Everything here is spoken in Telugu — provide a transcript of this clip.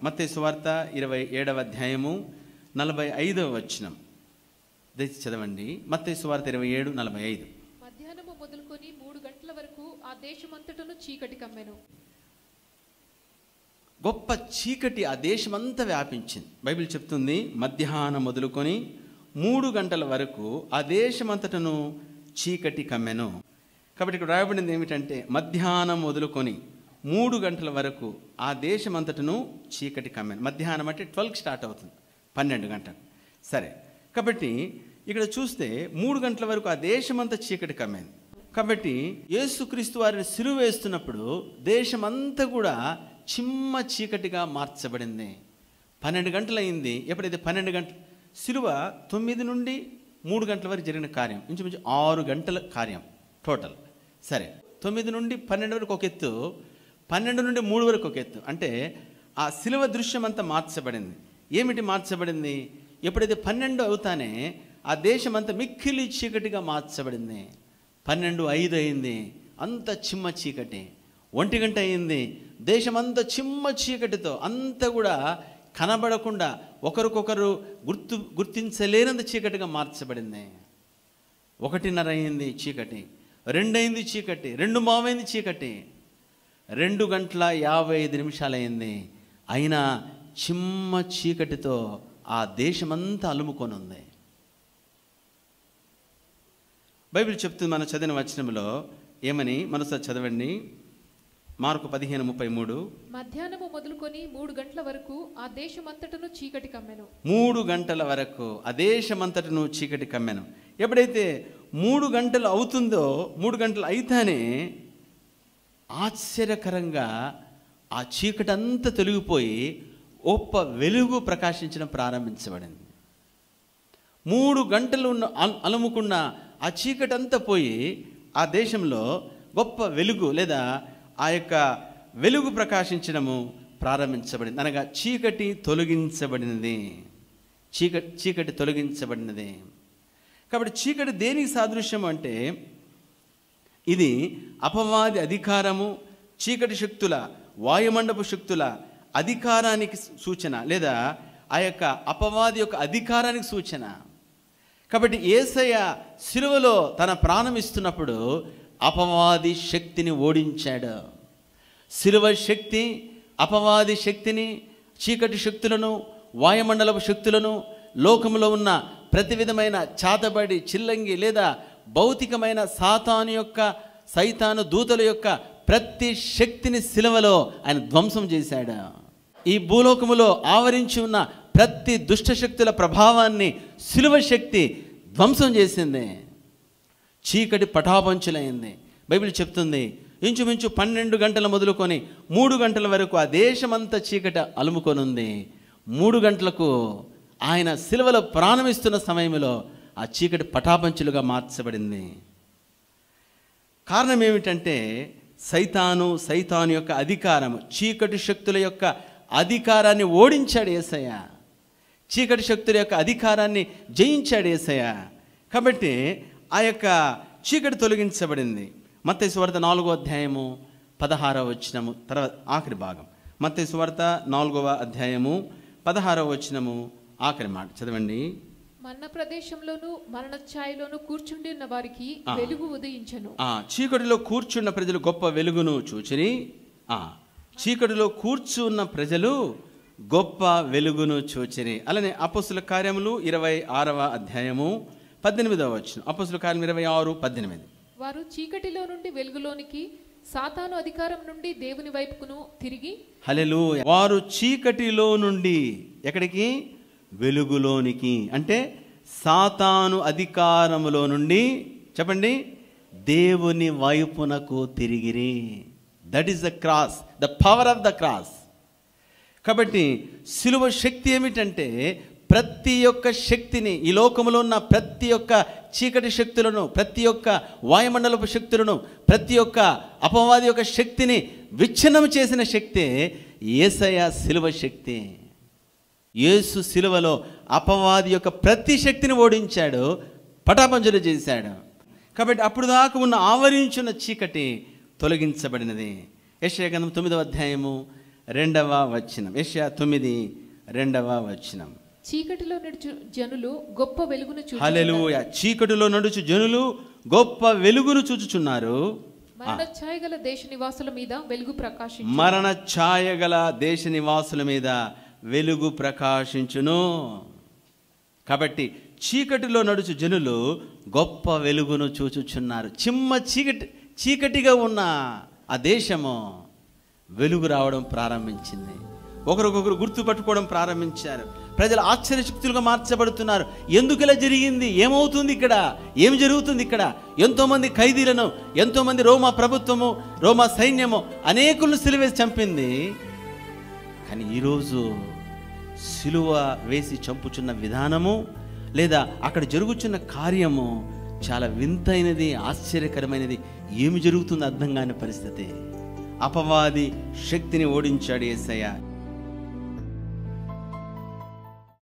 మత్తయి సువార్త 27వ అధ్యాయము 45వ వచనం దయచేసి చదవండి. మత్తయి సువార్త 27:45. మధ్యాహ్నము మొదలుకొని 3 గంటల వరకు ఆ దేశమంతటను చీకటి కమ్మెను. గొప్ప చీకటి ఆ దేశమంతా వ్యాపించింది. బైబిల్ చెప్తుంది మధ్యాహ్నం మొదలుకొని 3 గంటల వరకు ఆ దేశమంతటను చీకటి కమ్మెను. కాబట్టి ఇక్కడ రాయబడింది ఏమిటంటే మధ్యాహ్నం మొదలుకొని 3 గంటల వరకు ఆ దేశమంతటను చీకటి కమ్మెను. మధ్యాహ్నం అంటే 12కి స్టార్ట్ అవుతుంది, 12 గంటలు. సరే, కాబట్టి ఇక్కడ చూస్తే 3 గంటల వరకు ఆ దేశమంతా చీకటి కమ్మింది. కాబట్టి యేసుక్రీస్తు వారిని సిలువ వేస్తున్నప్పుడు దేశమంతా కూడా చిమ్మ చీకటిగా మార్చబడింది. 12 గంటలు అయింది. ఎప్పుడైతే 12 గంటలు సిలువ 9 నుండి 3 గంటల వరకు జరిగిన కార్యం, ఇంచుమించు 6 గంటల కార్యం టోటల్. సరే, 9 నుండి 12 వరకు ఒక ఎత్తు, 12 నుండి 3 వరకు ఒక ఎత్తు. అంటే ఆ సిలువ దృశ్యం అంతా మార్చబడింది. ఏమిటి మార్చబడింది? ఎప్పుడైతే 12 అవుతానే ఆ దేశం అంతా మిక్కిలి చీకటిగా మార్చబడింది. 12:05 అయింది, అంత చిమ్మ చీకటి. 1 గంట అయింది, దేశమంతా చిమ్మ చీకటితో అంతా కూడా కనబడకుండా ఒకరికొకరు గుర్తించలేనంత చీకటిగా మార్చబడింది. 1:30 అయింది చీకటి, 2 అయింది చీకటి, 2:15 చీకటి, 2:55 అయింది. అయినా చిమ్మ చీకటితో ఆ దేశమంతా అలుముకొని ఉంది. బైబిల్ చెప్తుంది మన చదివిన వచనంలో ఏమని, మనసు చదవండి. మార్కు 15:33. మధ్యాహ్నము మొదలుకొని 3 గంటల వరకు ఆ దేశమంతటను చీకటి కమ్మెను. 3 గంటల వరకు ఆ దేశమంతటను చీకటి కమ్మెను. ఎప్పుడైతే 3 గంటలు అవుతుందో, 3 గంటలు అయితేనే ఆశ్చర్యకరంగా ఆ చీకటి అంతా తొలగిపోయి గొప్ప వెలుగు ప్రకాశించడం ప్రారంభించబడింది. 3 గంటలు అలుముకున్న ఆ చీకటి అంతా పోయి ఆ దేశంలో గొప్ప వెలుగు లేదా ఆ యొక్క వెలుగు ప్రకాశించడము ప్రారంభించబడింది. అనగా చీకటి తొలగించబడినది. చీకటి తొలగించబడినది. కాబట్టి చీకటి దేనికి సాదృశ్యం అంటే, ఇది అపవాది అధికారము, చీకటి శక్తుల, వాయుమండపు శక్తుల అధికారానికి సూచన, లేదా ఆ యొక్క అపవాది యొక్క అధికారానికి సూచన. కాబట్టి యేసయ్య సిలువలో తన ప్రాణం ఇస్తున్నప్పుడు అపవాది శక్తిని ఓడించాడు. సిలువ శక్తి అపవాది శక్తిని, చీకటి శక్తులను, వాయుమండలపు శక్తులను, లోకంలో ఉన్న ప్రతి విధమైన చాతబడి, చిల్లంగి లేదా భౌతికమైన సైతాను దూతల యొక్క ప్రతి శక్తిని సిలువలో ఆయన ధ్వంసం చేశాడు. ఈ భూలోకములో ఆవరించి ఉన్న ప్రతి దుష్టశక్తుల ప్రభావాన్ని సిలువ శక్తి ధ్వంసం చేసింది. చీకటి పటాపంచులైంది. బైబిల్ చెప్తుంది ఇంచుమించు 12 గంటల మొదలుకొని 3 గంటల వరకు ఆ దేశమంతా చీకటి అలుముకొని ఉంది. 3 గంటలకు ఆయన సిలువలో ప్రాణమిస్తున్న సమయంలో ఆ చీకటి పటాపంచులుగా మార్చబడింది. కారణం ఏమిటంటే సైతాను యొక్క అధికారము, చీకటి శక్తుల యొక్క అధికారాన్ని ఓడించాడు యేసయ్య. చీకటి శక్తుల యొక్క అధికారాన్ని జయించాడు యేసయ్య. కాబట్టి ఆ యొక్క చీకటి తొలగించబడింది. మత్తయి సువార్త 4వ అధ్యాయము 16వ వచనము తర్వాత ఆఖరి భాగం. మత్తయి సువార్త 4వ అధ్యాయము 16వ వచనము ఆఖరి మాట చదవండి. మన్న ప్రదేశంలోను మరణఛాయలోను కూర్చుండి ఉన్న వారికి వెలుగు ఉదయించెను. చీకటిలో కూర్చున్న ప్రజలు గొప్ప వెలుగును చూచిరి. చీకటిలో కూర్చున్న ప్రజలు గొప్ప వెలుగును చూచిరి. అలానే అపోస్తుల కార్యములు 26వ అధ్యాయము 18వ వచనం. అపోస్తుల కార్యం 26:18. వారు చీకటిలో నుండి వెలుగులోనికి, సాతాను అధికారం నుండి దేవుని వైపుకును తిరిగి. హల్లెలూయా. వారు చీకటిలో నుండి ఎక్కడికి? వెలుగులోనికి. అంటే సాతాను అధికారములో నుండి చెప్పండి, దేవుని వైపునకు తిరిగిరి. That is the cross, the power of the cross. కాబట్టి సిలువ శక్తి ఏమిటంటే, ప్రతి ఒక్క శక్తిని, ఈ లోకంలో ఉన్న ప్రతి ఒక్క చీకటి శక్తులను, ప్రతి ఒక్క వాయుమండలపు శక్తులను, ప్రతి ఒక్క అపవాది యొక్క శక్తిని విచ్ఛిన్నం చేసిన శక్తి యేసయ్య సిలువ శక్తి. యేసు సిలువలో అపవాది యొక్క ప్రతి శక్తిని ఓడించాడు, పటాపంచలు చేశాడు. కాబట్టి అప్పుడు దాకా ఉన్న ఆవరించున్న చీకటి తొలగించబడినది. యెషయా గ్రంథం 9వ అధ్యాయము 2వ వచనం. యెషయా 9:2. చీకటిలో నడుచు జనులు గొప్ప వెలుగును చూచుచున్నారు. హల్లెలూయా. చీకటిలో నడుచు జనులు గొప్ప వెలుగును చూచుచున్నారు. మరణ ఛాయగల దేశ నివాసుల మీద వెలుగు ప్రకాశించును. మరణ ఛాయగల దేశ నివాసుల మీద వెలుగు ప్రకాశించును. కాబట్టి చీకటిలో నడుచు జనులు గొప్ప వెలుగును చూచుచున్నారు. చీకటిగా ఉన్న ఆ దేశము వెలుగు రావడం ప్రారంభించింది. ఒకరికొకరు గుర్తుపట్టుకోవడం ప్రారంభించారు. ప్రజలు ఆశ్చర్యశక్తులుగా మార్చబడుతున్నారు. ఎందుకు ఇలా జరిగింది? ఏమవుతుంది ఇక్కడ? ఏం జరుగుతుంది ఇక్కడ? ఎంతోమంది ఖైదీలను, ఎంతోమంది రోమా ప్రభుత్వము, రోమా సైన్యము అనేకులను సిలువేసి చంపింది. కానీ ఈరోజు సిలువ వేసి చంపుచున్న విధానము లేదా అక్కడ జరుగుతున్న కార్యము చాలా వింతైనది, ఆశ్చర్యకరమైనది. ఏమి జరుగుతుందో అర్థం కాని పరిస్థితి. అపవాది శక్తిని ఓడించాడు యేసయ్య.